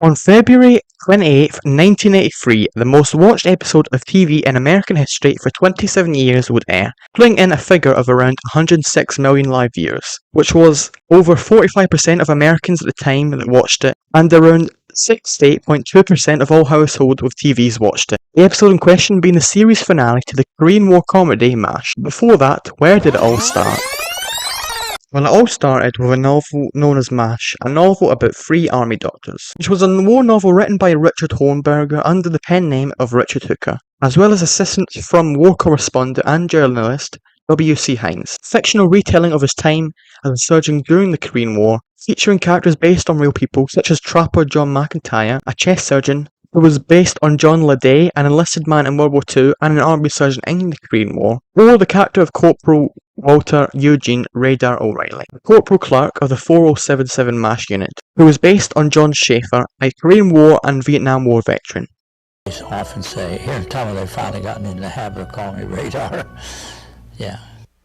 On February 28, 1983, the most watched episode of TV in American history for 27 years would air, pulling in a figure of around 106 million live viewers, which was over 45% of Americans at the time that watched it, and around 68.2% of all households with TVs watched it. The episode in question being the series finale to the Korean War comedy MASH. Before that, where did it all start? Well, it all started with a novel known as MASH, a novel about three army doctors, which was a war novel written by Richard Hornberger under the pen name of Richard Hooker, as well as assistance from war correspondent and journalist W.C. Hines. Fictional retelling of his time as a surgeon during the Korean War, featuring characters based on real people such as Trapper John McIntyre, a chest surgeon who was based on John Laday, an enlisted man in World War II and an army surgeon in the Korean War, or the character of Corporal Walter Eugene Radar O'Reilly, the corporal clerk of the 4077 MASH unit, who was based on John Schaefer, a Korean War and Vietnam War veteran. I often say, here in Tama they've finally gotten into the habit of calling me Radar. Yeah.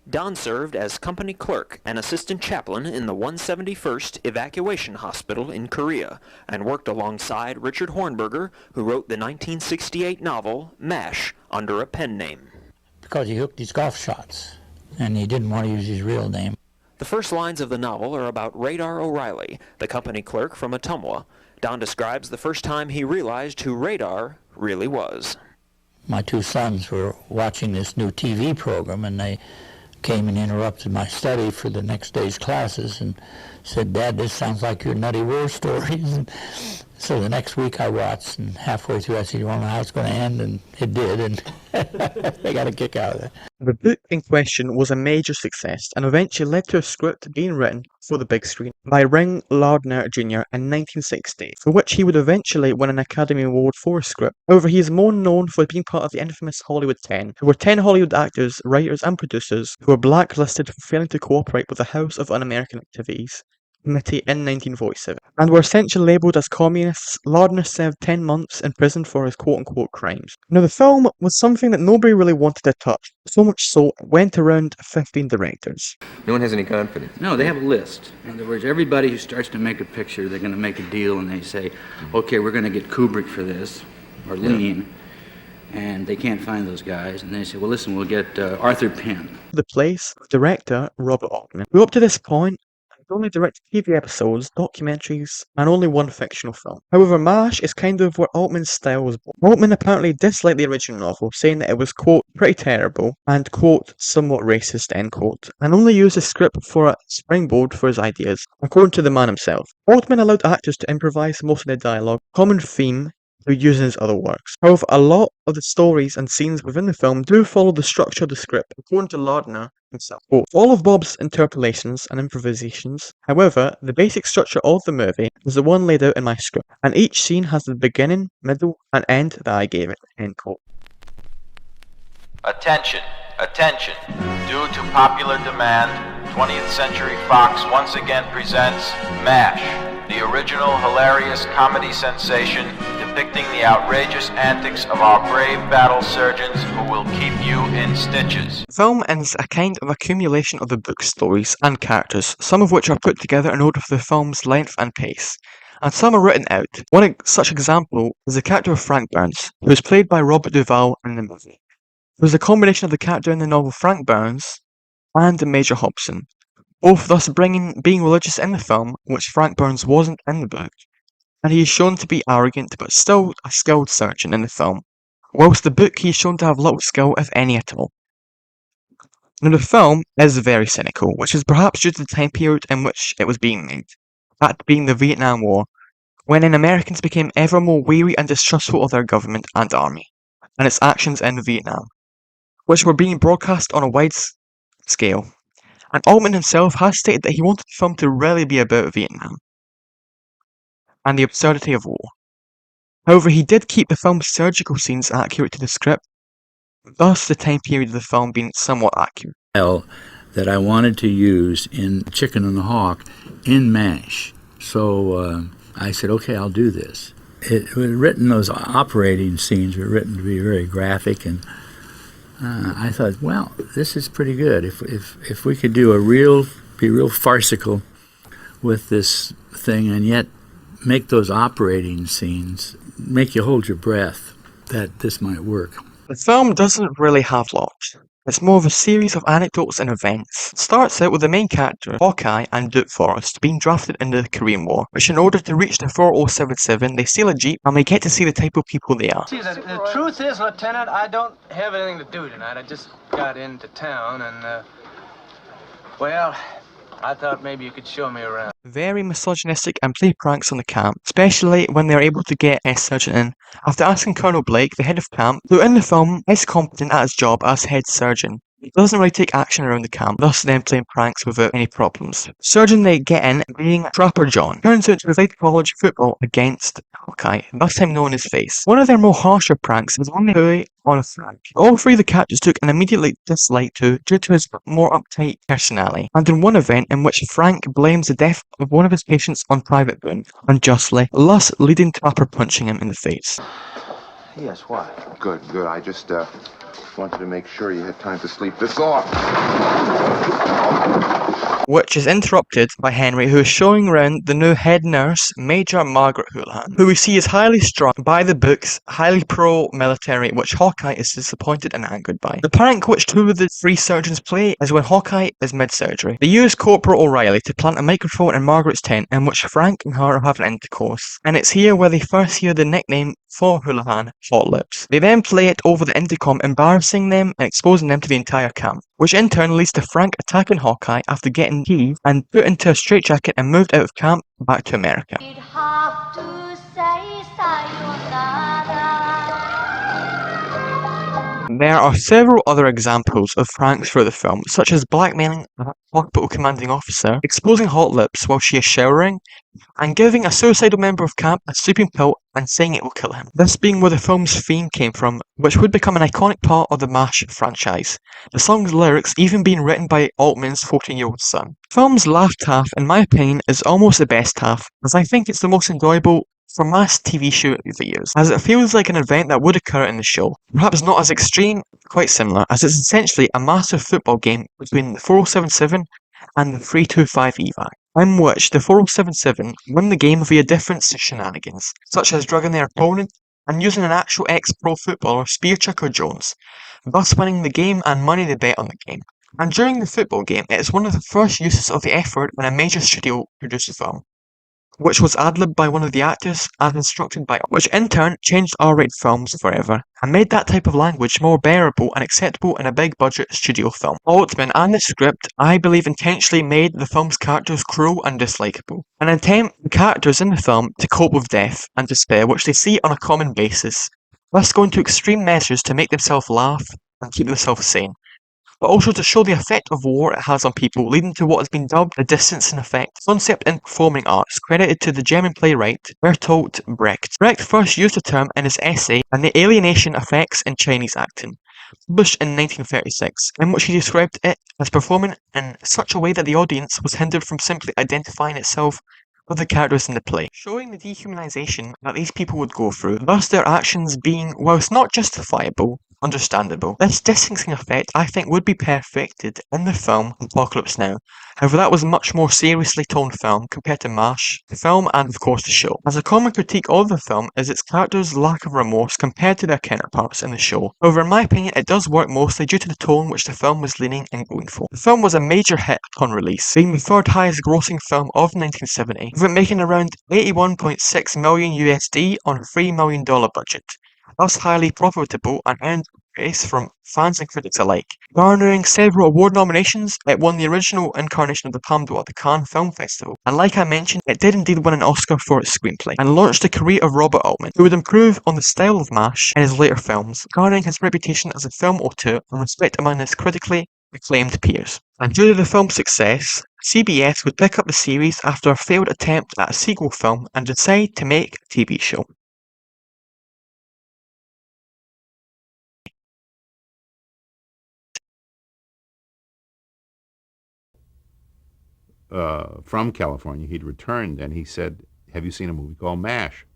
Don served as company clerk and assistant chaplain in the 171st Evacuation Hospital in Korea, and worked alongside Richard Hornberger, who wrote the 1968 novel MASH under a pen name. Because he hooked his golf shots, and he didn't want to use his real name. The first lines of the novel are about Radar O'Reilly, the company clerk from Ottumwa. Don describes the first time he realized who Radar really was. My two sons were watching this new TV program, and they came and interrupted my study for the next day's classes and said, "Dad, this sounds like your nutty war stories." And so the next week I watched, and halfway through I said, "You want to know how it's going to end?" And it did, and they got a kick out of it. The book in question was a major success and eventually led to a script being written for the big screen by Ring Lardner Jr. in 1960, for which he would eventually win an Academy Award for his script. However, he is more known for being part of the infamous Hollywood 10, who were 10 Hollywood actors, writers and producers who were blacklisted for failing to cooperate with the House of Un-American Activities Committee in 1947, and were essentially labelled as communists. Lardner served 10 months in prison for his quote-unquote crimes. Now, the film was something that nobody really wanted to touch, so much so it went around 15 directors. No one has any confidence. No, they have a list. In other words, everybody who starts to make a picture, they're going to make a deal, and they say, okay, we're going to get Kubrick for this, or Lean, and they can't find those guys, and they say, well, listen, we'll get Arthur Penn. The place, director Robert Altman, who up to this point only directed TV episodes, documentaries, and only one fictional film. However, MASH is kind of where Altman's style was born. Altman apparently disliked the original novel, saying that it was, quote, pretty terrible, and, quote, somewhat racist, end quote, and only used the script for a springboard for his ideas, according to the man himself. Altman allowed actors to improvise most of their dialogue, common theme he would use in his other works. However, a lot of the stories and scenes within the film do follow the structure of the script, according to Lardner himself. Quote, all of Bob's interpolations and improvisations, however, the basic structure of the movie is the one laid out in my script, and each scene has the beginning, middle, and end that I gave it, end quote. Attention, attention. Due to popular demand, 20th Century Fox once again presents MASH, the original hilarious comedy sensation depicting the outrageous antics of our brave battle surgeons who will keep you in stitches. The film is a kind of accumulation of the book's stories and characters, some of which are put together in order for the film's length and pace, and some are written out. One such example is the character of Frank Burns, who is played by Robert Duvall in the movie. It was a combination of the character in the novel Frank Burns and Major Hobson, both thus being religious in the film, which Frank Burns wasn't in the book, and he is shown to be arrogant but still a skilled surgeon in the film, whilst the book he is shown to have little skill, if any at all. Now, the film is very cynical, which is perhaps due to the time period in which it was being made, that being the Vietnam War, when Americans became ever more weary and distrustful of their government and army, and its actions in Vietnam, which were being broadcast on a wide scale. And Altman himself has stated that he wanted the film to really be about Vietnam and the absurdity of war. However, he did keep the film's surgical scenes accurate to the script, thus the time period of the film being somewhat accurate. That I wanted to use in Chicken and the Hawk in MASH. So I said, okay, I'll do this. It was written, those operating scenes were written to be very graphic, and I thought, well, this is pretty good. If we could do be real farcical with this thing and yet make those operating scenes make you hold your breath that this might work. The film doesn't really have lots. It's more of a series of anecdotes and events. It starts out with the main character, Hawkeye and Duke Forrest, being drafted into the Korean War, which in order to reach the 4077, they steal a jeep and we get to see the type of people they are. See, the truth is, Lieutenant, I don't have anything to do tonight. I just got into town and, well, I thought maybe you could show me around. Very misogynistic and play pranks on the camp, especially when they're able to get a surgeon in, after asking Colonel Blake, the head of camp, who in the film is competent at his job as head surgeon. He doesn't really take action around the camp, thus them playing pranks without any problems. Surgeon they get in being Trapper John, turns out to have played college football against Hawkeye, thus him knowing his face. One of their more harsher pranks is one they play on a Frank. All three of the captors took an immediate dislike to due to his more uptight personality, and in one event in which Frank blames the death of one of his patients on Private Boone, unjustly, thus leading to Trapper punching him in the face. Yes, why? Good. I just, wanted to make sure you had time to sleep this off. Which is interrupted by Henry, who is showing around the new head nurse, Major Margaret Houlihan, who we see is highly struck by the books, highly pro-military, which Hawkeye is disappointed and angered by. The prank which two of the three surgeons play is when Hawkeye is mid-surgery. They use Corporal O'Reilly to plant a microphone in Margaret's tent in which Frank and her are having intercourse, and it's here where they first hear the nickname for Houlihan, Hot Lips. They then play it over the intercom, embarrassing them and exposing them to the entire camp, which in turn leads to Frank attacking Hawkeye after getting heaved and put into a straitjacket and moved out of camp back to America. There are several other examples of pranks throughout the film, such as blackmailing a hospital commanding officer, exposing Hot Lips while she is showering, and giving a suicidal member of camp a sleeping pill and saying it will kill him. This being where the film's theme came from, which would become an iconic part of the MASH franchise. The song's lyrics even being written by Altman's 14-year-old son. The film's last half, in my opinion, is almost the best half, as I think it's the most enjoyable for MASH TV show of the years, as it feels like an event that would occur in the show. Perhaps not as extreme, quite similar, as it's essentially a massive football game between the 4077 and the 325 evac, in which the 4077 win the game via different shenanigans, such as drugging their opponent and using an actual ex-pro footballer, Spearchuck or Jones, thus winning the game and money they bet on the game. And during the football game, it is one of the first uses of the effort when a major studio produced a film, which was ad-libbed by one of the actors as instructed by, which in turn changed R-rated films forever and made that type of language more bearable and acceptable in a big-budget studio film. Altman and the script, I believe, intentionally made the film's characters cruel and dislikable, an attempt the characters in the film to cope with death and despair, which they see on a common basis, thus going to extreme measures to make themselves laugh and keep themselves sane, but also to show the effect of war it has on people, leading to what has been dubbed the distancing effect, concept in performing arts, credited to the German playwright Bertolt Brecht. Brecht first used the term in his essay on the alienation effects in Chinese acting, published in 1936, in which he described it as performing in such a way that the audience was hindered from simply identifying itself with the characters in the play, showing the dehumanization that these people would go through, thus their actions being, whilst not justifiable, understandable. This distancing effect, I think, would be perfected in the film Apocalypse Now. However, that was a much more seriously toned film compared to MASH, the film, and of course the show. As a common critique of the film is its characters' lack of remorse compared to their counterparts in the show. However, in my opinion, it does work mostly due to the tone which the film was leaning and going for. The film was a major hit upon release, being the third highest grossing film of 1970, with it making around 81.6 million USD on a $3 million budget, thus highly profitable and earned praise from fans and critics alike. Garnering several award nominations, it won the original incarnation of the Palme d'Or at the Cannes Film Festival, and like I mentioned, it did indeed win an Oscar for its screenplay, and launched the career of Robert Altman, who would improve on the style of MASH in his later films, garnering his reputation as a film auteur and respect among his critically acclaimed peers. And due to the film's success, CBS would pick up the series after a failed attempt at a sequel film and decide to make a TV show. From California. He'd returned and he said, "Have you seen a movie called MASH?"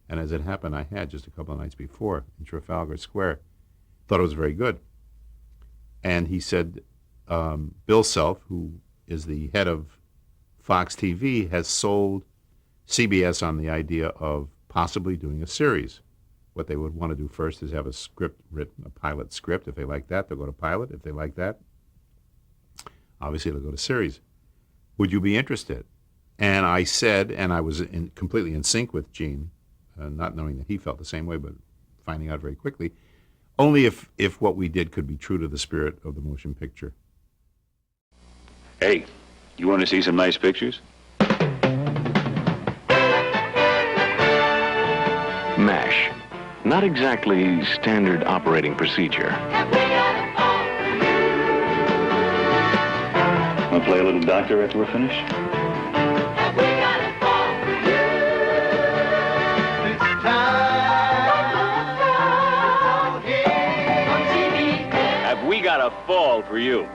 And as it happened, I had just a couple of nights before in Trafalgar Square. Thought it was very good. And he said, Bill Self, who is the head of Fox TV, has sold CBS on the idea of possibly doing a series. What they would want to do first is have a script written, a pilot script. If they like that, they'll go to pilot. If they like that, obviously they'll go to series. Would you be interested? And I said, and I was completely in sync with Gene, not knowing that he felt the same way, but finding out very quickly, only if what we did could be true to the spirit of the motion picture. Hey, you want to see some nice pictures? MASH. Not exactly standard operating procedure. Want to play a little doctor after we're finished? Have we got a fall for you?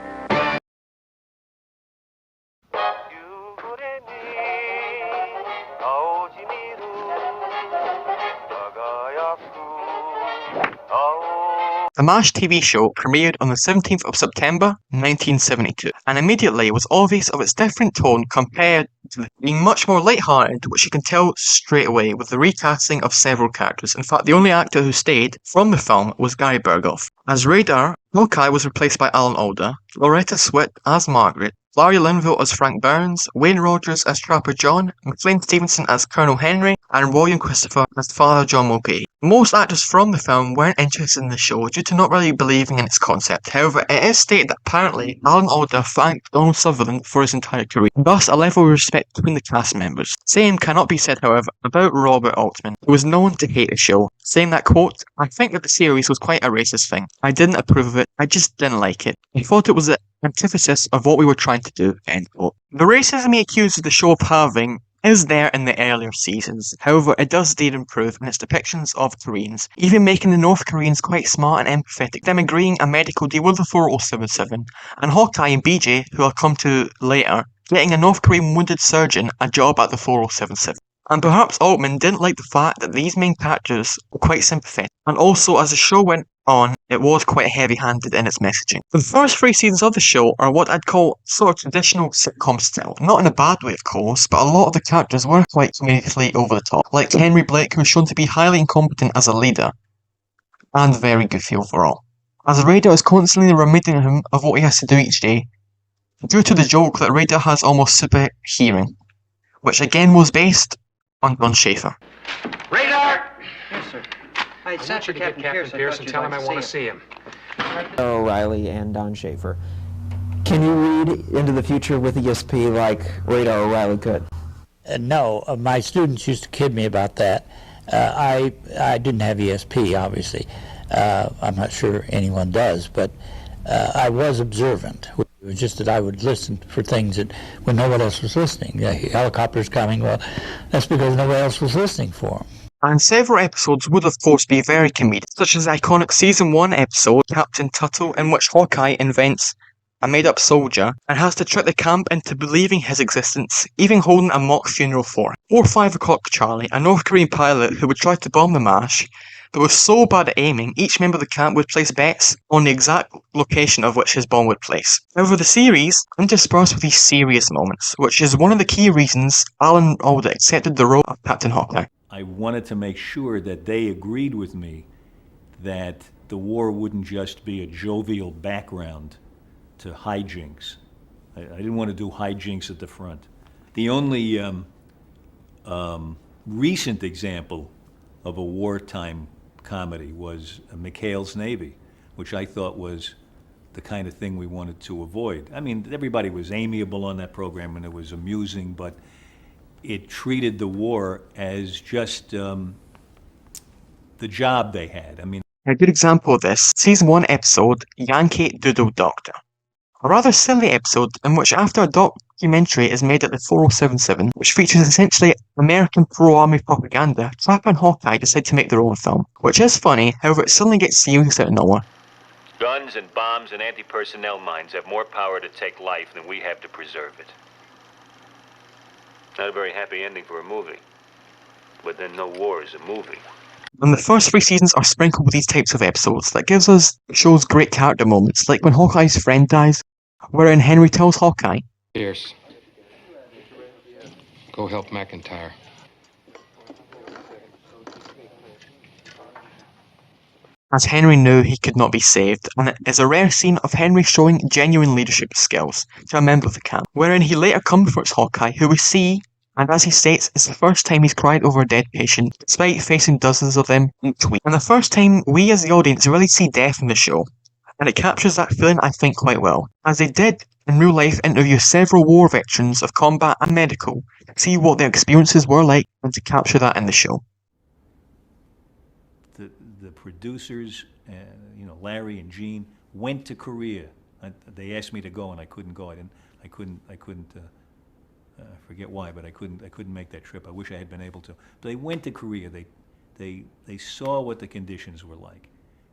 The MASH TV show premiered on the 17th of September 1972, and immediately was obvious of its different tone compared to being much more light-hearted, which you can tell straight away with the recasting of several characters. In fact, the only actor who stayed from the film was Gary Berghoff. As Radar, Hawkeye was replaced by Alan Alda, Loretta Swit as Margaret, Larry Linville as Frank Burns, Wayne Rogers as Trapper John, McLean Stevenson as Colonel Henry, and William Christopher as Father John Mulcahy. Most actors from the film weren't interested in the show due to not really believing in its concept. However, it is stated that apparently Alan Alda thanked Donald Sutherland for his entire career, thus a level of respect between the cast members. Same cannot be said, however, about Robert Altman, who was known to hate the show, saying that, quote, "I think that the series was quite a racist thing. I didn't approve of it, I just didn't like it. I thought it was the antithesis of what we were trying to do," end quote. The racism he accused the show of having is there in the earlier seasons. However, it does indeed improve in its depictions of Koreans, even making the North Koreans quite smart and empathetic, them agreeing a medical deal with the 4077, and Hawkeye and BJ, who I'll come to later, getting a North Korean wounded surgeon a job at the 4077. And perhaps Altman didn't like the fact that these main characters were quite sympathetic, and also as the show went on, it was quite heavy-handed in its messaging. The first 3 seasons of the show are what I'd call sort of traditional sitcom style. Not in a bad way, of course, but a lot of the characters were quite comedically over the top. Like Henry Blake, who was shown to be highly incompetent as a leader, and very goofy overall. As Radar is constantly reminding him of what he has to do each day, due to the joke that Radar has almost super hearing, which again was based on Don Schaefer. Radar! Yes, sir. I sent for Captain Pierce and tell him I want to see him. O'Reilly and Don Schaefer. Can you read into the future with ESP like Radar O'Reilly could? No, my students used to kid me about that. I didn't have ESP, obviously. I'm not sure anyone does, but I was observant. It was just that I would listen for things that when no one else was listening. Helicopters coming, well, that's because nobody else was listening for them. And several episodes would of course be very comedic, such as the iconic Season 1 episode, Captain Tuttle, in which Hawkeye invents a made-up soldier and has to trick the camp into believing his existence, even holding a mock funeral for him. Or 5 O'Clock Charlie, a North Korean pilot who would try to bomb the MASH, but was so bad at aiming, each member of the camp would place bets on the exact location of which his bomb would place. However, the series interspersed with these serious moments, which is one of the key reasons Alan Alda accepted the role of Captain Hawkeye. I wanted to make sure that they agreed with me that the war wouldn't just be a jovial background to hijinks. I didn't want to do hijinks at the front. The only recent example of a wartime comedy was McHale's Navy, which I thought was the kind of thing we wanted to avoid. I mean, everybody was amiable on that program and it was amusing, but it treated the war as just the job they had. I mean, a good example of this, Season 1 episode, Yankee Doodle Doctor. A rather silly episode in which after a documentary is made at the 4077, which features essentially American pro-army propaganda, Trapper and Hawkeye decide to make their own film, which is funny, however it suddenly gets serious out of nowhere. Guns and bombs and anti-personnel mines have more power to take life than we have to preserve it. Not a very happy ending for a movie. But then no war is a movie. And the first 3 seasons are sprinkled with these types of episodes that gives us the show's great character moments, like when Hawkeye's friend dies, wherein Henry tells Hawkeye, Pierce, go help McIntyre. as Henry knew he could not be saved, and it is a rare scene of Henry showing genuine leadership skills to a member of the camp, wherein he later comforts Hawkeye, who we see, and as he states, it's the first time he's cried over a dead patient, despite facing dozens of them each week. And the first time we as the audience really see death in the show, and it captures that feeling, I think, quite well, as they did in real life interview several war veterans of combat and medical to see what their experiences were like and to capture that in the show. The producers, Larry and Gene, went to Korea. They asked me to go, and I couldn't go. I couldn't. Forget why, but I couldn't make that trip. I wish I had been able to. But they went to Korea. They saw what the conditions were like.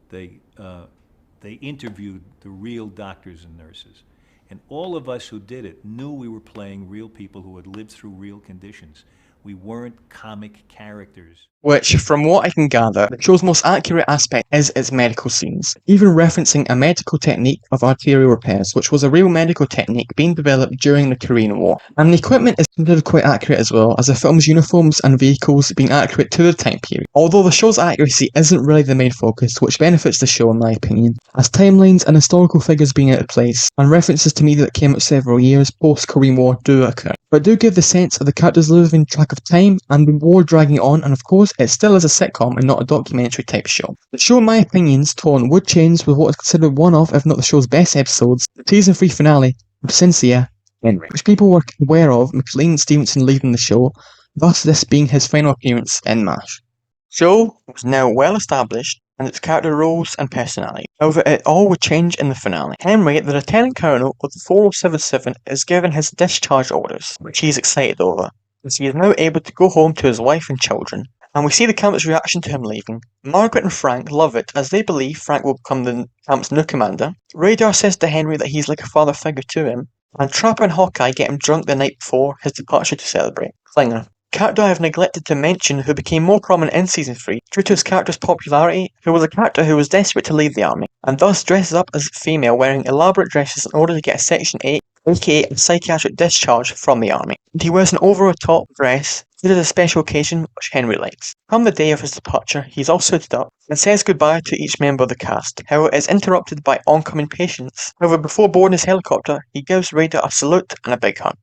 They interviewed the real doctors and nurses, and all of us who did it knew we were playing real people who had lived through real conditions. We weren't comic characters. Which, from what I can gather, the show's most accurate aspect is its medical scenes, even referencing a medical technique of arterial repairs, which was a real medical technique being developed during the Korean War. And the equipment is considered quite accurate as well, as the film's uniforms and vehicles being accurate to the time period. Although the show's accuracy isn't really the main focus, which benefits the show in my opinion, as timelines and historical figures being out of place, and references to media that came out several years post-Korean War do occur, but do give the sense of the characters losing track of time and the war dragging on, and of course it still is a sitcom and not a documentary type show. The show, in my opinion's tone would change with what is considered one of, if not the show's best episodes, the season 3 finale of Cynthia Henry, which people were aware of McLean Stevenson leaving the show, thus this being his final appearance in MASH. Show was now well established and its character roles and personality. However, it all would change in the finale. Henry, the Lieutenant Colonel of the 4077, is given his discharge orders, which he is excited over, as he is now able to go home to his wife and children. And we see the camp's reaction to him leaving. Margaret and Frank love it, as they believe Frank will become the camp's new commander. Radar says to Henry that he's like a father figure to him, and Trapper and Hawkeye get him drunk the night before his departure to celebrate. Klinger, character I have neglected to mention, who became more prominent in Season 3 due to his character's popularity, who was a character who was desperate to leave the army, and thus dresses up as a female wearing elaborate dresses in order to get a Section 8, aka a psychiatric discharge from the army. And he wears an over-the-top dress due to the special occasion which Henry likes. Come the day of his departure, he's all suited up and says goodbye to each member of the cast. However, it is interrupted by oncoming patients. However, before boarding his helicopter, he gives Radar a salute and a big hug.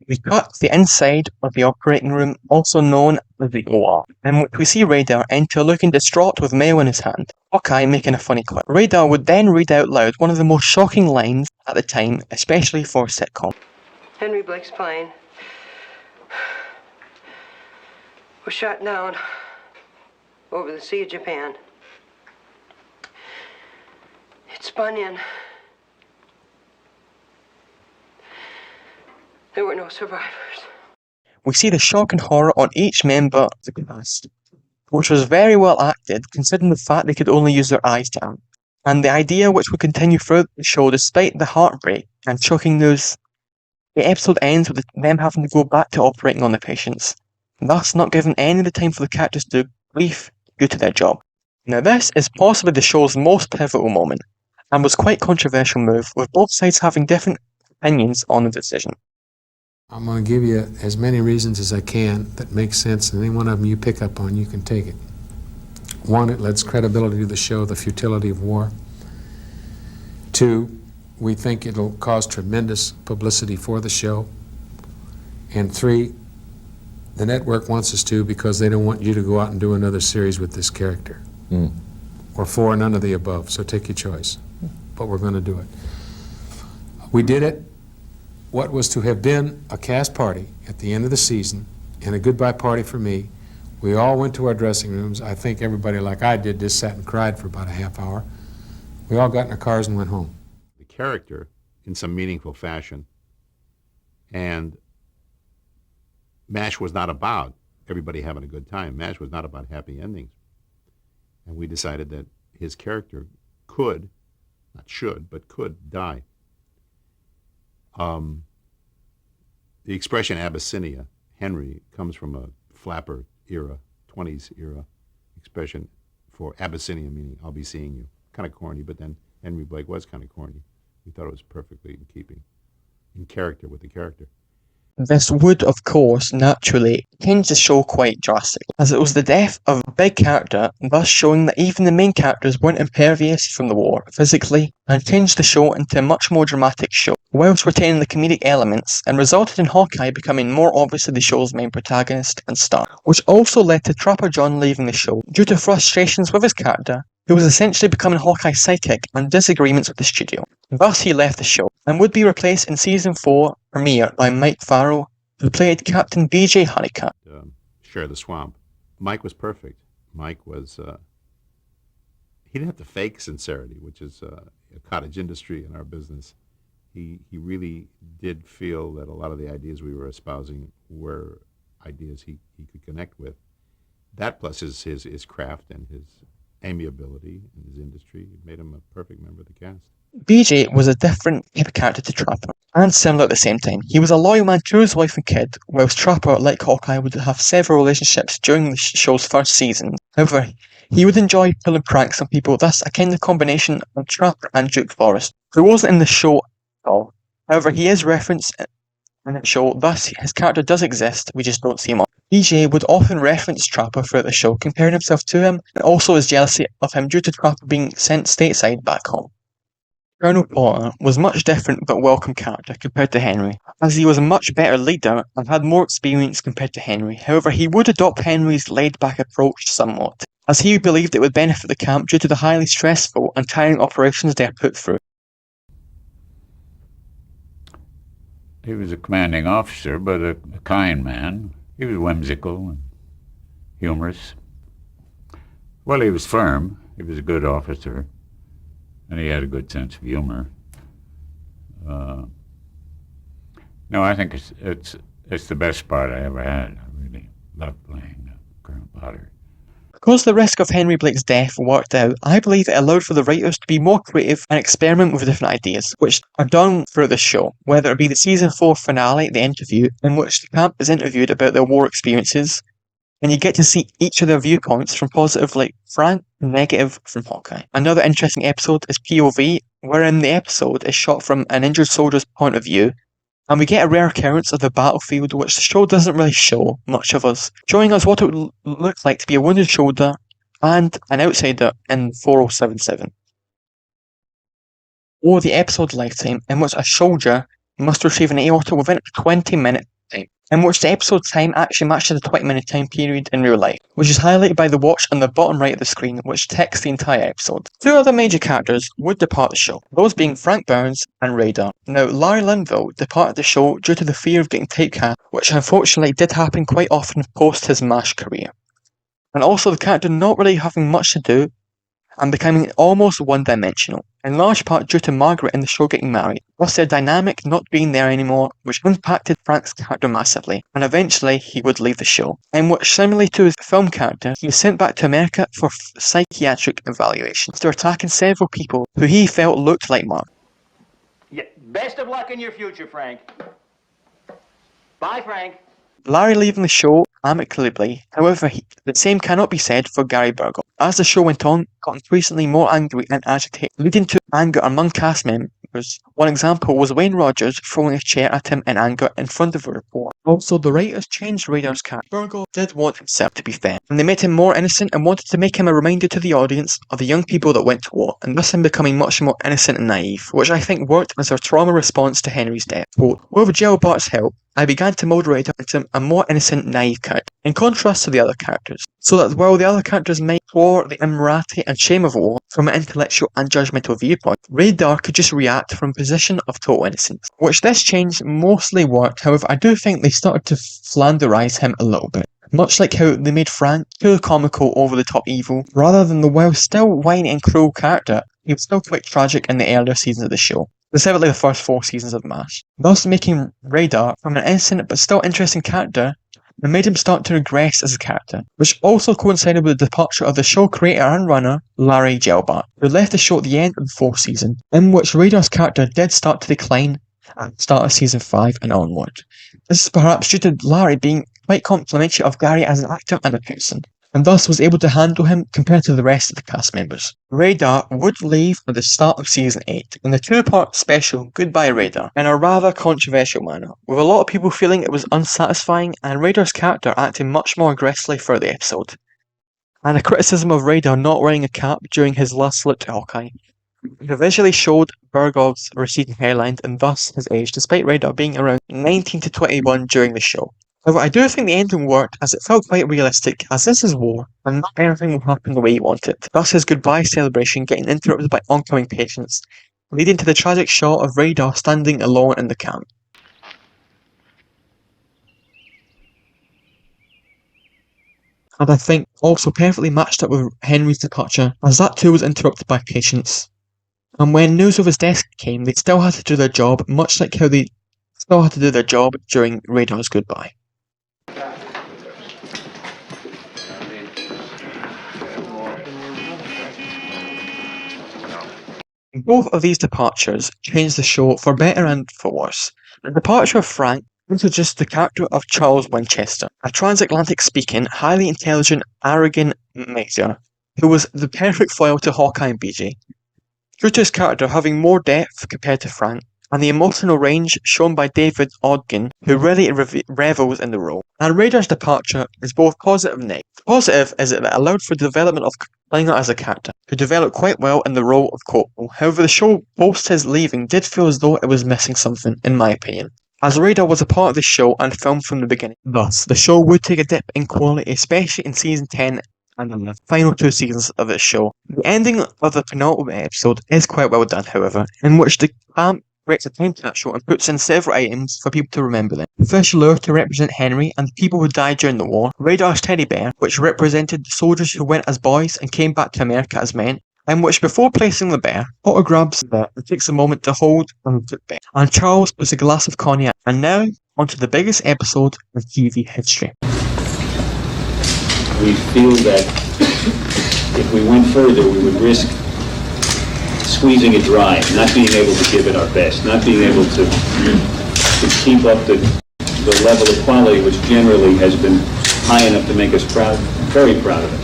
We cut to the inside of the operating room, also known as the OR, in which we see Radar enter looking distraught with mail in his hand, Hawkeye making a funny quip. Radar would then read out loud one of the most shocking lines at the time, especially for a sitcom. Henry Blake's plane was shot down over the Sea of Japan. It spun in. There were no survivors. We see the shock and horror on each member of the cast, which was very well acted considering the fact they could only use their eyes to act. And the idea which would continue throughout the show despite the heartbreak and shocking news, the episode ends with them having to go back to operating on the patients, thus not giving any of the time for the characters to grieve due to their job. Now this is possibly the show's most pivotal moment, and was quite a controversial move, with both sides having different opinions on the decision. I'm going to give you as many reasons as I can that make sense, and any one of them you pick up on, you can take it. One, it lends credibility to the show, the futility of war. Two, we think it'll cause tremendous publicity for the show. And three, the network wants us to because they don't want you to go out and do another series with this character. Or four, none of the above, so take your choice. But we're going to do it. We did it. What was to have been a cast party at the end of the season and a goodbye party for me, we all went to our dressing rooms. I think everybody, like I did, just sat and cried for about a half hour. We all got in our cars and went home. The character in some meaningful fashion. And MASH was not about everybody having a good time. MASH was not about happy endings. And we decided that his character could, not should, but could die. The expression Abyssinia, Henry, comes from a flapper era, 20s era expression for Abyssinia, meaning I'll be seeing you. Kind of corny, but then Henry Blake was kind of corny. We thought it was perfectly in keeping, in character with the character. This would, of course, naturally change the show quite drastically, as it was the death of a big character, thus showing that even the main characters weren't impervious from the war physically, and changed the show into a much more dramatic show, whilst retaining the comedic elements, and resulted in Hawkeye becoming more obviously the show's main protagonist and star, which also led to Trapper John leaving the show due to frustrations with his character, who was essentially becoming Hawkeye's sidekick and disagreements with the studio. Thus he left the show, and would be replaced in Season 4 premiere by Mike Farrell, who played Captain B.J. Honeycutt. Share the swamp. Mike was perfect. Mike was, he didn't have to fake sincerity, which is a cottage industry in our business. He really did feel that a lot of the ideas we were espousing were ideas he could connect with. That plus his craft and his amiability in his industry made him a perfect member of the cast. BJ was a different type of character to Trapper, and similar at the same time. He was a loyal man to his wife and kid, whilst Trapper, like Hawkeye, would have several relationships during the show's first season. However, he would enjoy pulling pranks on people, thus a kind of combination of Trapper and Duke Forrest, who wasn't in the show at all. However, he is referenced in the show, thus his character does exist, we just don't see him. BJ would often reference Trapper throughout the show, comparing himself to him, and also his jealousy of him due to Trapper being sent stateside back home. Colonel Potter was a much different but welcome character compared to Henry, as he was a much better leader and had more experience compared to Henry. However, he would adopt Henry's laid-back approach somewhat, as he believed it would benefit the camp due to the highly stressful and tiring operations they are put through. He was a commanding officer, but a kind man. He was whimsical and humorous. Well, he was firm. He was a good officer, and he had a good sense of humor. No, I think it's the best part I ever had. I really loved playing Colonel Potter. Because the risk of Henry Blake's death worked out, I believe it allowed for the writers to be more creative and experiment with different ideas, which are done throughout the show, whether it be the Season 4 finale, The Interview, in which the camp is interviewed about their war experiences, and you get to see each of their viewpoints, from positive like Frank, negative from Hawkeye. Another interesting episode is POV, wherein the episode is shot from an injured soldier's point of view, and we get a rare occurrence of the battlefield which the show doesn't really show much of us, showing us what it would look like to be a wounded soldier and an outsider in 4077. Or the episode Lifetime, in which a soldier must retrieve an aorta within a 20-minute time, in which the episode time actually matches the 20-minute time period in real life, which is highlighted by the watch on the bottom right of the screen, which texts the entire episode. Two other major characters would depart the show, those being Frank Burns and Radar. Now, Larry Linville departed the show due to the fear of getting typecast, which unfortunately did happen quite often post his MASH career. And also the character not really having much to do and becoming almost one-dimensional, in large part due to Margaret in the show getting married, plus their dynamic not being there anymore, which impacted Frank's character massively, and eventually he would leave the show, in which, similarly to his film character, he was sent back to America for psychiatric evaluation after attacking several people who he felt looked like Mark. Yeah, best of luck in your future, Frank. Bye, Frank. Larry leaving the show amicably, however, the same cannot be said for Gary Burgle. As the show went on, got increasingly more angry and agitated, leading to anger among cast members. One example was Wayne Rogers throwing a chair at him in anger in front of a reporter. Also, the writers changed Radar's character. Burgle did want himself to be fair, and they made him more innocent and wanted to make him a reminder to the audience of the young people that went to war, and thus him becoming much more innocent and naive, which I think worked as a trauma response to Henry's death. Quote, with Gerald Bart's help, I began to mold Radar into a more innocent, naive character, in contrast to the other characters, so that while the other characters might explore the immorality and shame of war from an intellectual and judgmental viewpoint, Radar could just react from a position of total innocence, which this change mostly worked. However, I do think they started to flanderize him a little bit, much like how they made Frank too comical, over-the-top evil, rather than the while still whiny and cruel character. He was still quite tragic in the earlier seasons of the show, specifically the first 4 seasons of MASH, thus making Radar from an innocent but still interesting character and made him start to regress as a character, which also coincided with the departure of the show creator and runner, Larry Gelbart, who left the show at the end of the 4th season, in which Radar's character did start to decline at the start of season 5 and onward. This is perhaps due to Larry being quite complimentary of Gary as an actor and a person. and thus was able to handle him compared to the rest of the cast members. Radar would leave at the start of season 8 in the two-part special Goodbye Radar in a rather controversial manner, with a lot of people feeling it was unsatisfying and Radar's character acting much more aggressively for the episode, and a criticism of Radar not wearing a cap during his last look to Hawkeye. It visually showed Bergov's receding hairline and thus his age, despite Radar being around 19 to 21 during the show. However, I do think the ending worked as it felt quite realistic, as this is war, and not everything will happen the way you want it. Thus his goodbye celebration getting interrupted by oncoming patients, leading to the tragic shot of Radar standing alone in the camp. And I think also perfectly matched up with Henry's departure, as that too was interrupted by patients. And when news of his death came, they still had to do their job, much like how they still had to do their job during Radar's goodbye. Both of these departures changed the show for better and for worse. The departure of Frank introduced the character of Charles Winchester, a transatlantic-speaking, highly intelligent, arrogant major who was the perfect foil to Hawkeye and BJ. Due to his character having more depth compared to Frank, and the emotional range shown by David Ogden, who really revels in the role. And Radar's departure is both positive and negative. Positive is that it allowed for the development of Klinger as a character, who developed quite well in the role of Corporal. However, the show, post his leaving, did feel as though it was missing something, in my opinion, as Radar was a part of the show and filmed from the beginning. Thus, the show would take a dip in quality, especially in season 10 and in the final 2 seasons of its show. The ending of the penultimate episode is quite well done, however, in which the camp breaks a time capsule and puts in several items for people to remember them. The fish lure to represent Henry and the people who died during the war, Radar's teddy bear, which represented the soldiers who went as boys and came back to America as men, in which before placing the bear, Potter grabs the bear and takes a moment to hold and put bear, and Charles puts a glass of cognac. And now, onto the biggest episode in TV history. We feel that if we went further, we would risk squeezing it dry, not being able to give it our best, not being able to keep up the level of quality which generally has been high enough to make us proud, very proud of it.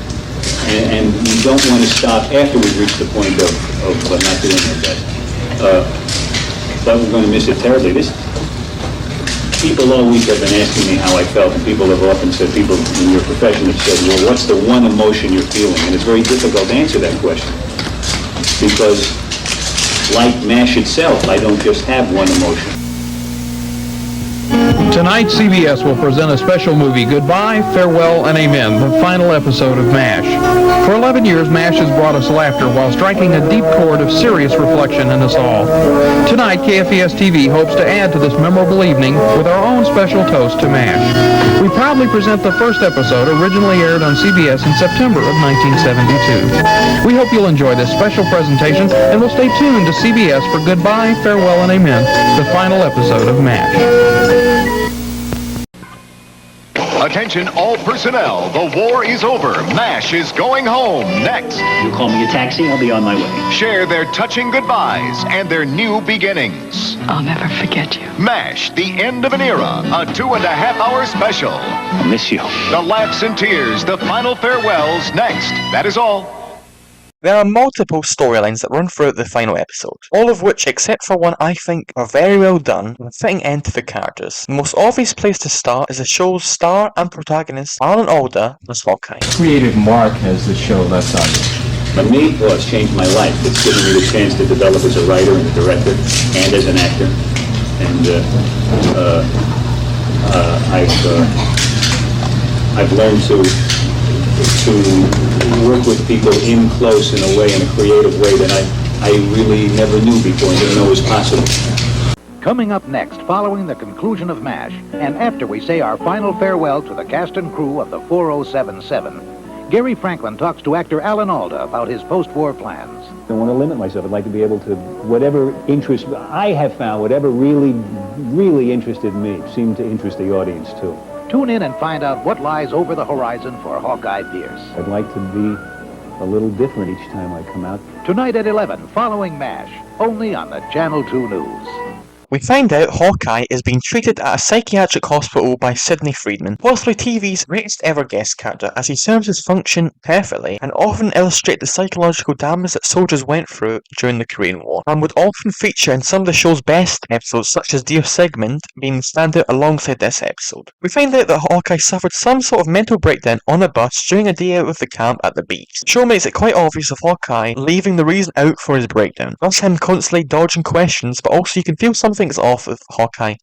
And we don't want to stop after we've reached the point of not doing our best. But we're going to miss it terribly. People all week have been asking me how I felt, and people have often said, people in your profession have said, well, what's the one emotion you're feeling? And it's very difficult to answer that question. Because, like MASH itself, I don't just have one emotion. Tonight, CBS will present a special movie, Goodbye, Farewell, and Amen, the final episode of MASH. For 11 years, MASH has brought us laughter while striking a deep chord of serious reflection in us all. Tonight, KFES-TV hopes to add to this memorable evening with our own special toast to MASH. We proudly present the first episode, originally aired on CBS in September of 1972. We hope you'll enjoy this special presentation, and will stay tuned to CBS for Goodbye, Farewell, and Amen, the final episode of MASH. Attention all personnel, the war is over. MASH is going home next. You call me a taxi, I'll be on my way. Share their touching goodbyes and their new beginnings. I'll never forget you. MASH, the end of an era, a 2.5-hour special. I miss you. The laughs and tears, the final farewells next. That is all. There are multiple storylines that run throughout the final episode, all of which, except for one, I think are very well done and a fitting end to the characters. The most obvious place to start is the show's star and protagonist, Alan Alda, as Hawkeye. Creative mark has the show left on you? For me, well, it's changed my life. It's given me the chance to develop as a writer and a director and as an actor. And I've learned to work with people in close in a way, in a creative way that I really never knew before and didn't know was possible. Coming up next, following the conclusion of MASH, and after we say our final farewell to the cast and crew of the 4077, Gary Franklin talks to actor Alan Alda about his post-war plans. I don't want to limit myself. I'd like to be able to, whatever interest I have found, whatever really, really interested me, seemed to interest the audience too. Tune in and find out what lies over the horizon for Hawkeye Pierce. I'd like to be a little different each time I come out. Tonight at 11, following MASH, only on the Channel 2 News. We find out Hawkeye is being treated at a psychiatric hospital by Sidney Friedman, possibly TV's greatest ever guest character, as he serves his function perfectly and often illustrates the psychological damage that soldiers went through during the Korean War, and would often feature in some of the show's best episodes, such as Dear Sigmund being standout alongside this episode. We find out that Hawkeye suffered some sort of mental breakdown on a bus during a day out of the camp at the beach. The show makes it quite obvious of Hawkeye leaving the reason out for his breakdown, thus him constantly dodging questions, but also you can feel something's off with Hawkeye,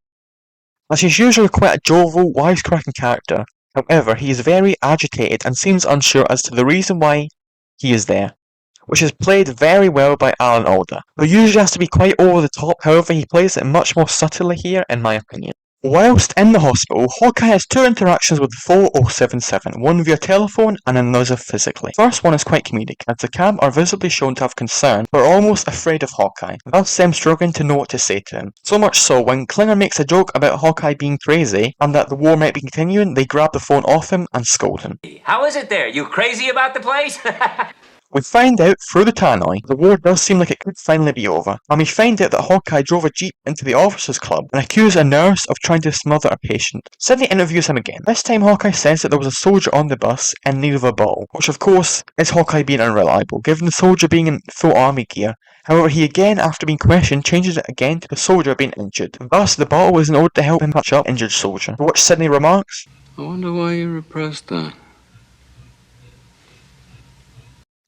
as he's usually quite a jovial, wisecracking character. However, he is very agitated and seems unsure as to the reason why he is there, which is played very well by Alan Alda, who usually has to be quite over the top. However, he plays it much more subtly here, in my opinion. Whilst in the hospital, Hawkeye has two interactions with the 4077, one via telephone and another physically. The first one is quite comedic, as the camp are visibly shown to have concern, but are almost afraid of Hawkeye, thus them struggling to know what to say to him. So much so, when Klinger makes a joke about Hawkeye being crazy, and that the war might be continuing, they grab the phone off him and scold him. How is it there? You crazy about the place? We find out through the tannoy the war does seem like it could finally be over, and we find out that Hawkeye drove a jeep into the officers' club and accused a nurse of trying to smother a patient. Sidney interviews him again. This time Hawkeye says that there was a soldier on the bus in need of a bottle, which of course is Hawkeye being unreliable, given the soldier being in full army gear. However, he again, after being questioned, changes it again to the soldier being injured. Thus, the bottle is in order to help him patch up injured soldier, to which Sidney remarks, I wonder why you repressed that.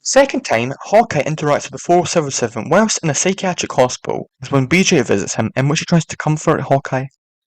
Second time, Hawkeye interacts with the 477 whilst in a psychiatric hospital is when BJ visits him, in which he tries to comfort Hawkeye.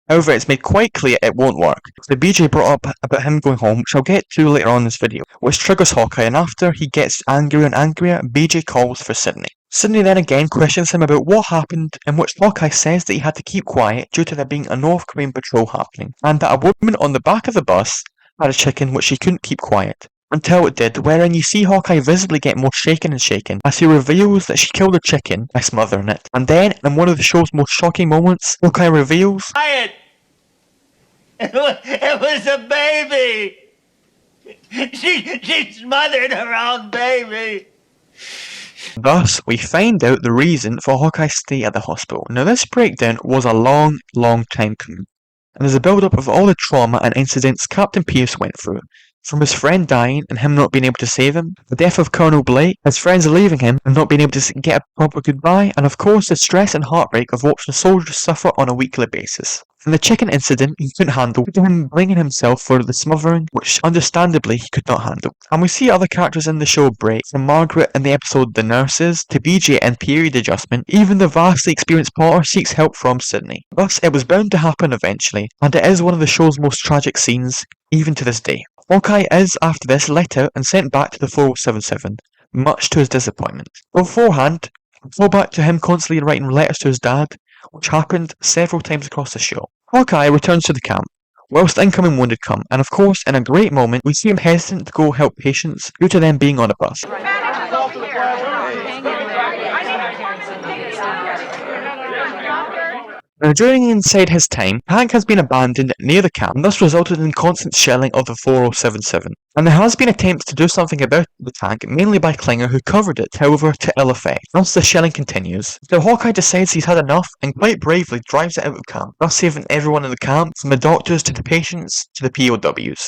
However, it's made quite clear it won't work. The BJ brought up about him going home, which I'll get to later on in this video, which triggers Hawkeye, and after he gets angrier and angrier, BJ calls for Sidney. Sidney then again questions him about what happened, in which Hawkeye says that he had to keep quiet due to there being a North Korean patrol happening, and that a woman on the back of the bus had a chicken which she couldn't keep quiet. Until it did, wherein you see Hawkeye visibly get more shaken and shaken as he reveals that she killed the chicken by smothering it. And then, in one of the show's most shocking moments, Hawkeye reveals, Quiet! It was a baby! She smothered her own baby! Thus, we find out the reason for Hawkeye's stay at the hospital. Now, this breakdown was a long time coming, and there's a build-up of all the trauma and incidents Captain Pierce went through. From his friend dying and him not being able to save him, the death of Colonel Blake, his friends leaving him and not being able to get a proper goodbye, and of course the stress and heartbreak of watching soldiers suffer on a weekly basis. And the chicken incident he couldn't handle, due to him blaming himself for the smothering, which understandably he could not handle. And we see other characters in the show break, from Margaret in the episode The Nurses, to BJ in Period Adjustment. Even the vastly experienced Potter seeks help from Sidney. Thus, it was bound to happen eventually, and it is one of the show's most tragic scenes, even to this day. Hawkeye is, after this, let out and sent back to the 4077, much to his disappointment. Beforehand, go back to him constantly writing letters to his dad, which happened several times across the show. Hawkeye returns to the camp, whilst incoming wounded come, and of course, in a great moment, we see him hesitant to go help patients due to them being on a bus. Now, during inside his time, the tank has been abandoned near the camp, and thus resulted in constant shelling of the 4077. And there has been attempts to do something about the tank, mainly by Klinger, who covered it, however, to ill effect. Thus the shelling continues. So Hawkeye decides he's had enough, and quite bravely drives it out of camp, thus saving everyone in the camp, from the doctors to the patients to the POWs.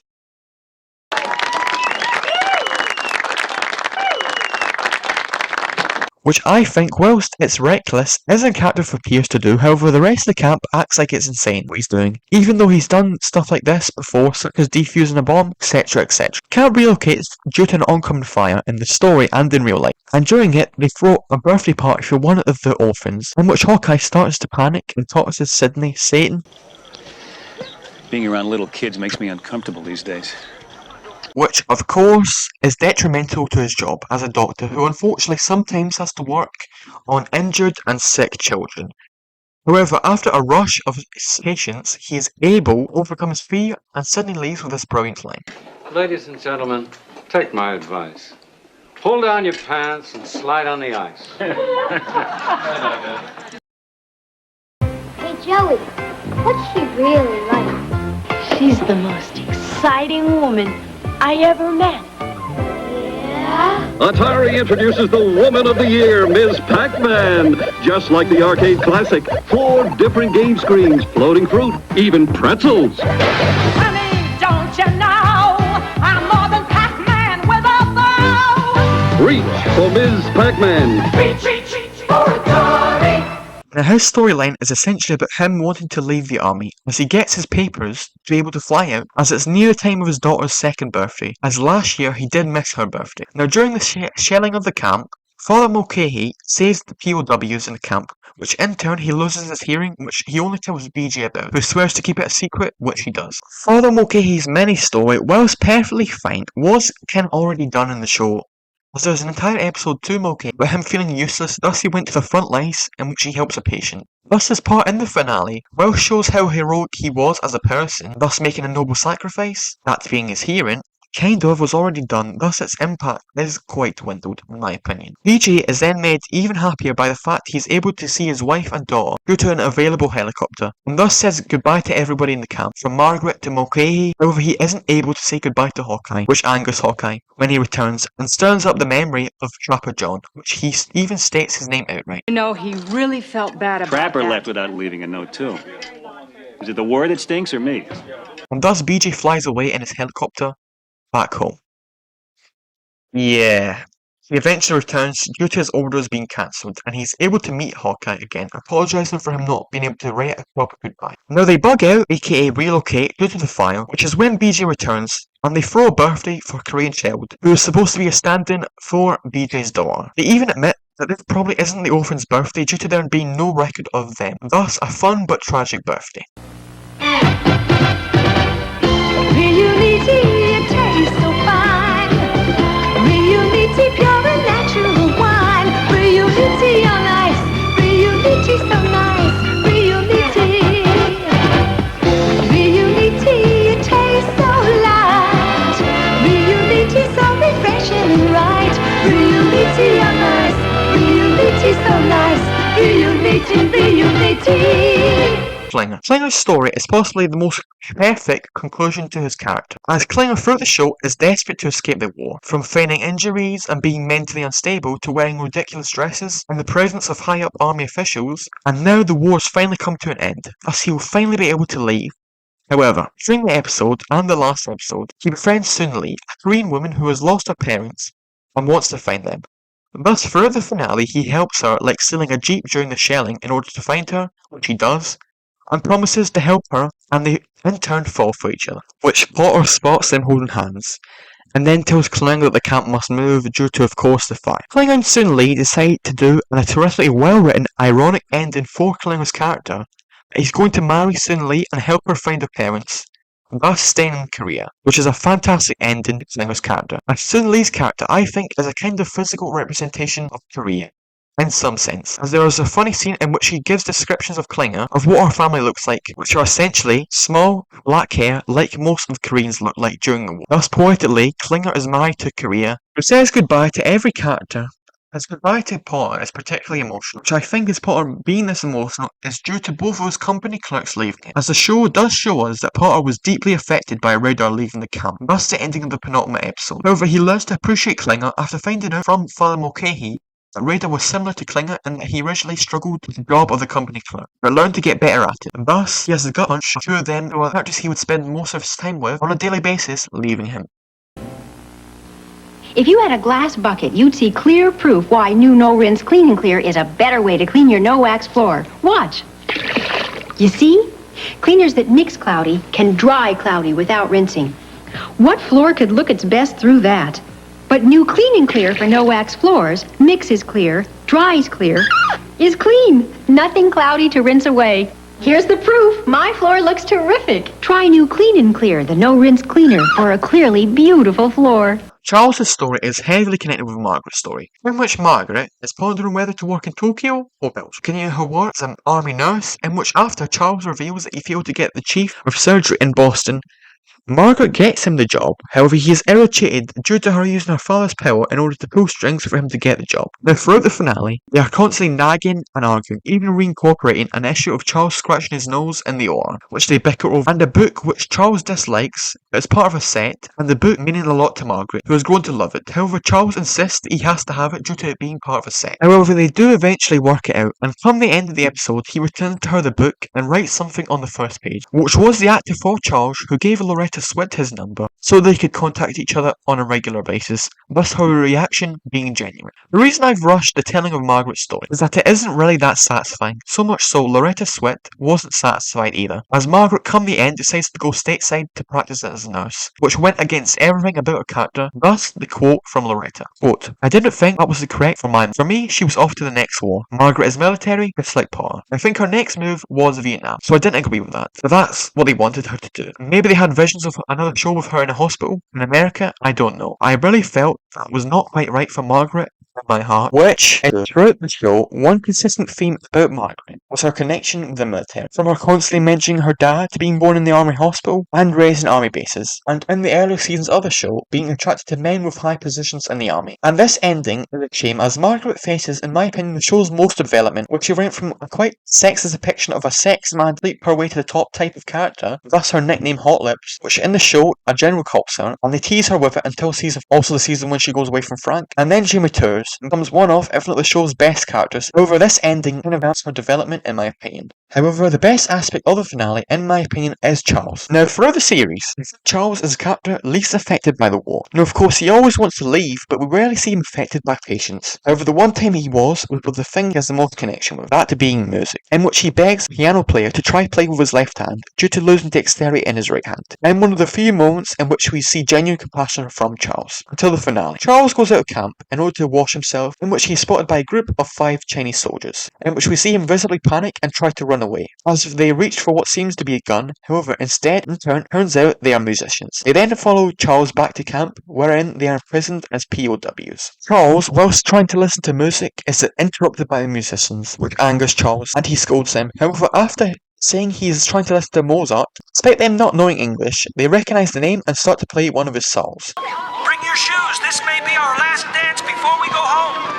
Which I think, whilst it's reckless, is a character for Pierce to do. However, the rest of the camp acts like it's insane what he's doing, even though he's done stuff like this before, such as defusing a bomb, etc, etc. Camp relocates due to an oncoming fire in the story and in real life, and during it, they throw a birthday party for one of the orphans, in which Hawkeye starts to panic and talks to Sidney, Satan. Being around little kids makes me uncomfortable these days. Which, of course, is detrimental to his job as a doctor, who unfortunately sometimes has to work on injured and sick children. However, after a rush of patients, he is able to overcome his fear, and Sidney leaves with this brilliant line. Ladies and gentlemen, take my advice. Pull down your pants and slide on the ice. Hey, Joey, what's she really like? She's the most exciting woman I ever met. Yeah? Atari introduces the Woman of the Year, Ms. Pac-Man. Just like the arcade classic, 4 different game screens, floating fruit, even pretzels. Honey, don't you know I'm more than Pac-Man with a bow? Reach for Ms. Pac-Man. Reach for Atari. Now his storyline is essentially about him wanting to leave the army as he gets his papers to be able to fly out, as it's near the time of his daughter's 2nd birthday, as last year he did miss her birthday. Now during the shelling of the camp, Father Mulcahy saves the POWs in the camp, which in turn he loses his hearing, which he only tells BJ about, who swears to keep it a secret, which he does. Father Mulcahy's mini-story, whilst perfectly fine, was kind of already done in the show, as there was an entire episode to Mulcahy about him feeling useless, thus he went to the front lines in which he helps a patient. Thus his part in the finale, well, shows how heroic he was as a person, thus making a noble sacrifice, that being his hearing, kind of was already done, thus its impact is quite dwindled, in my opinion. BJ is then made even happier by the fact he is able to see his wife and daughter due to an available helicopter, and thus says goodbye to everybody in the camp, from Margaret to Mulcahy. However, he isn't able to say goodbye to Hawkeye, which angers Hawkeye when he returns, and stirs up the memory of Trapper John, which he even states his name outright. You know, he really felt bad about Trapper that. left without leaving a note, too. Is it the war that stinks or me? And thus BJ flies away in his helicopter back home. Yeah. He eventually returns due to his orders being cancelled, and he's able to meet Hawkeye again, apologising for him not being able to write a proper goodbye. Now they bug out, aka relocate, due to the fire, which is when BJ returns, and they throw a birthday for Korean child, who is supposed to be a stand-in for BJ's daughter. They even admit that this probably isn't the orphan's birthday due to there being no record of them, thus a fun but tragic birthday. Reunity, it tastes so fine. Reunity, pure and natural wine. Reunity on ice. Reunity, so nice. Reunity. Reunity, it tastes so light. Reunity, so refreshing and right. Reunity on ice. Reunity, so nice. Reunity, reunity. Klinger. Klinger's story is possibly the most perfect conclusion to his character, as Klinger throughout the show is desperate to escape the war, from feigning injuries and being mentally unstable to wearing ridiculous dresses in the presence of high-up army officials, and now the war's finally come to an end, thus he will finally be able to leave. However, during the episode and the last episode, he befriends Soon Lee, a Korean woman who has lost her parents and wants to find them. Thus, throughout the finale, he helps her, like stealing a jeep during the shelling in order to find her, which he does, and promises to help her, and they in turn fall for each other, which Potter spots them holding hands, and then tells Klinger that the camp must move due to, of course, the fire. Klinger and Soon Lee decide to do a terrifically well-written, ironic ending for Klinger's character. He's going to marry Soon Lee and help her find her parents, thus staying in Korea, which is a fantastic ending to Klinger's character. And Soon Lee's character, I think, is a kind of physical representation of Korea, in some sense, as there is a funny scene in which he gives descriptions of Klinger of what her family looks like, which are essentially small, black hair, like most of Koreans look like during the war. Thus, poetically, Klinger is married to Korea, who says goodbye to every character. His goodbye to Potter is particularly emotional, which I think is Potter being this emotional is due to both of his company clerks leaving him, as the show does show us that Potter was deeply affected by Radar leaving the camp, thus the ending of the penultimate episode. However, he learns to appreciate Klinger after finding out from Father Mulcahy that Radar was similar to Klinger and that he originally struggled with the job of the company clerk, but learned to get better at it, and thus he has the gut punch of two of them who are characters he would spend most of his time with on a daily basis, leaving him. If you had a glass bucket, you'd see clear proof why new no-rinse Clean and Clear is a better way to clean your no-wax floor. Watch. You see? Cleaners that mix cloudy can dry cloudy without rinsing. What floor could look its best through that? But new Clean and Clear for no-wax floors mixes clear, dries clear, is clean. Nothing cloudy to rinse away. Here's the proof. My floor looks terrific. Try new Clean and Clear, the no-rinse cleaner for a clearly beautiful floor. Charles's story is heavily connected with Margaret's story, in which Margaret is pondering whether to work in Tokyo or Belgium, continuing her work as an army nurse, in which after Charles reveals that he failed to get the chief of surgery in Boston, Margaret gets him the job, however he is irritated due to her using her father's power in order to pull strings for him to get the job. Now throughout the finale, they are constantly nagging and arguing, even reincorporating an issue of Charles scratching his nose in the OR, which they bicker over, and a book which Charles dislikes, but is part of a set, and the book meaning a lot to Margaret, who is going to love it. However, Charles insists that he has to have it due to it being part of a set. However, they do eventually work it out, and come the end of the episode, he returns to her the book and writes something on the first page, which was the actor for Charles who gave Loretta Swit his number so they could contact each other on a regular basis, thus her reaction being genuine. The reason I've rushed the telling of Margaret's story is that it isn't really that satisfying, so much so Loretta Swit wasn't satisfied either, as Margaret come the end decides to go stateside to practice as a nurse, which went against everything about her character, thus the quote from Loretta. Quote, I didn't think that was the correct for mine. For me, she was off to the next war. Margaret is military, just like Paula. I think her next move was Vietnam, so I didn't agree with that. But that's what they wanted her to do. Maybe they had visions of another show with her in a hospital in America, I don't know. I really felt that was not quite right for Margaret in my heart, which is throughout the show, one consistent theme about Margaret was her connection with the military, from her constantly mentioning her dad to being born in the army hospital and raised in army bases, and in the early seasons of the show, being attracted to men with high positions in the army. And this ending is a shame, as Margaret faces, in my opinion, the show's most development, which she went from a quite sexist depiction of a sex man to leap her way to the top type of character, thus her nickname Hot Lips, which in the show a general calls her, and they tease her with it until also the season when she goes away from Frank, and then she matures and becomes one of, if not the show's best characters. However, this ending kind of advanced her development in my opinion. However, the best aspect of the finale, in my opinion, is Charles. Now, throughout the series, Charles is a character least affected by the war. Now, of course, he always wants to leave, but we rarely see him affected by patience. However, the one time he was with the thing he has the most connection with, that being music, in which he begs the piano player to try play with his left hand due to losing dexterity in his right hand. And one of the few moments in which we see genuine compassion from Charles. Until the finale. Charles goes out of camp in order to wash himself, in which he is spotted by a group of 5 Chinese soldiers, in which we see him visibly panic and try to run away, as if they reached for what seems to be a gun. However, instead, in turn, turns out they are musicians. They then follow Charles back to camp, wherein they are imprisoned as POWs. Charles, whilst trying to listen to music, is interrupted by the musicians, which angers Charles, and he scolds them. However, after saying he is trying to listen to Mozart, despite them not knowing English, they recognise the name and start to play one of his songs. Bring your shoes. This may be our last dance before we go home.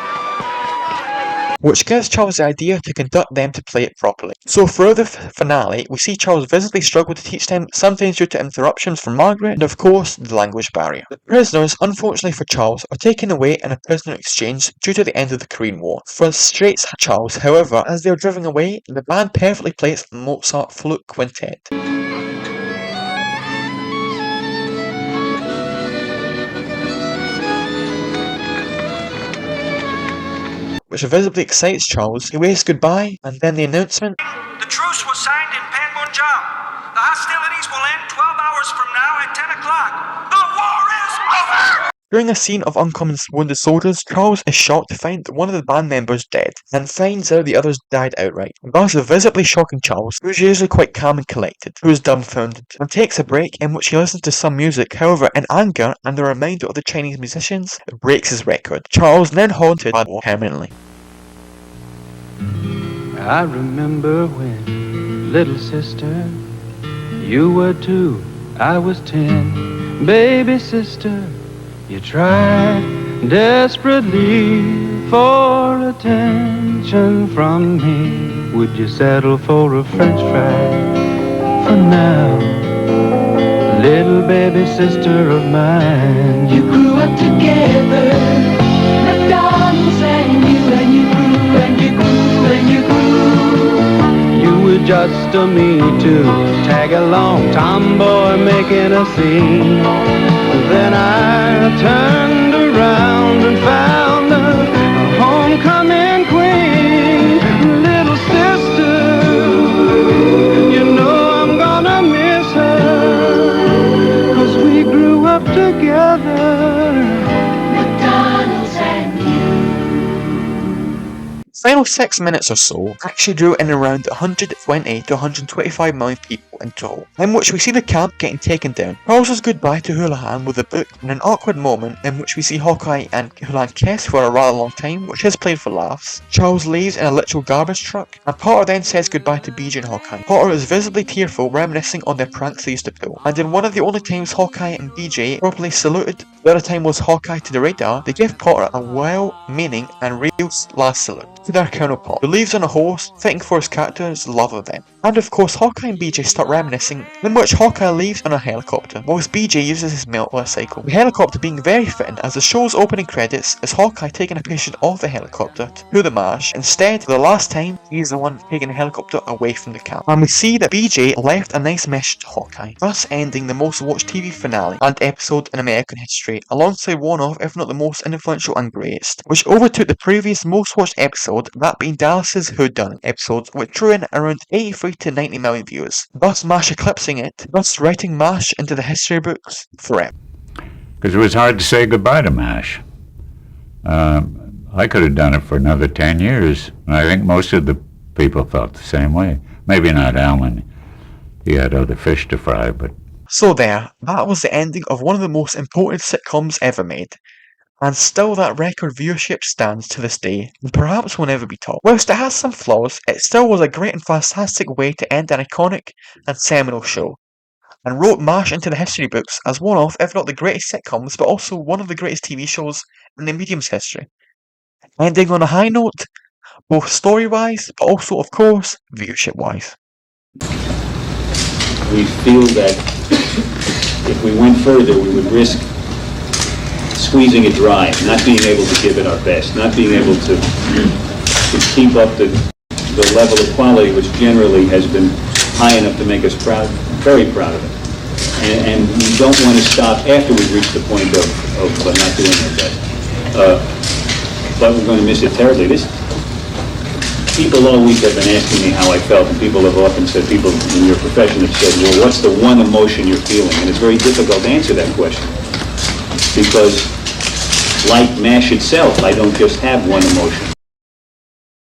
Which gives Charles the idea to conduct them to play it properly. So throughout the finale, we see Charles visibly struggle to teach them, sometimes due to interruptions from Margaret, and of course, the language barrier. The prisoners, unfortunately for Charles, are taken away in a prisoner exchange due to the end of the Korean War. Frustrates Charles, however, as they are driven away, the band perfectly plays Mozart Flute Quintet. Which visibly excites Charles. He waves goodbye, and then the announcement. The truce was signed in Panmunjom. The hostilities will end 12 hours from now at 10 o'clock. The war is over! During a scene of uncommon wounded soldiers, Charles is shocked to find one of the band members dead, and finds out the others died outright. Thus, visibly shocking Charles, who is usually quite calm and collected, who is dumbfounded, and takes a break in which he listens to some music. However, in anger and the reminder of the Chinese musicians, breaks his record. Charles then haunted by the war permanently. I remember when, little sister, you were 2, I was 10. Baby sister, you tried desperately for attention from me. Would you settle for a French fry for now? Little baby sister of mine. You grew up together, McDonald's and you grew and you grew and you grew. You were just a me too, tag along tomboy making a scene. Then I turned around and found a homecoming queen. Little sister, you know I'm gonna miss her, 'cause we grew up together. McDonald's and Final 6 minutes or so actually drew in around 120 to 125 million people in total, in which we see the camp getting taken down. Charles says goodbye to Houlihan with a book in an awkward moment in which we see Hawkeye and Houlihan kiss for a rather long time, which is played for laughs. Charles leaves in a literal garbage truck, and Potter then says goodbye to BJ and Hawkeye. Potter is visibly tearful, reminiscing on their pranks they used to pull, and in one of the only times Hawkeye and BJ properly saluted, the other time was Hawkeye to the radar, they give Potter a well-meaning and real last salute to their Colonel Potter, who leaves on a horse, fighting for his character's love of them. And of course, Hawkeye and BJ start reminiscing, in which Hawkeye leaves on a helicopter, whilst BJ uses his motorcycle. The helicopter being very fitting, as the show's opening credits is Hawkeye taking a patient off the helicopter to the MASH. Instead, for the last time, he's the one taking the helicopter away from the camp. And we see that BJ left a nice message to Hawkeye, thus ending the most watched TV finale and episode in American history, alongside one of, if not the most influential and greatest, which overtook the previous most watched episode, that being Dallas's Whodunit episode, which drew in around 83 to 90 million views, thus MASH eclipsing it, thus writing MASH into the history books forever. Because it was hard to say goodbye to MASH. I could have done it for another 10 years, and I think most of the people felt the same way. Maybe not Alan. He had other fish to fry, but... So there, that was the ending of one of the most important sitcoms ever made. And still that record viewership stands to this day, and perhaps will never be topped. Whilst it has some flaws, it still was a great and fantastic way to end an iconic and seminal show, and wrote MASH into the history books as one of, if not the greatest sitcoms, but also one of the greatest TV shows in the medium's history. Ending on a high note, both story-wise, but also, of course, viewership-wise. We feel that if we went further, we would risk squeezing it dry, not being able to give it our best, not being able to keep up the level of quality which generally has been high enough to make us proud, very proud of it. And we don't want to stop after we've reached the point of not doing our best. But we're going to miss it terribly. People all week have been asking me how I felt, and people have often said, people in your profession have said, well, what's the one emotion you're feeling? And it's very difficult to answer that question. Because, like MASH itself, I don't just have one emotion.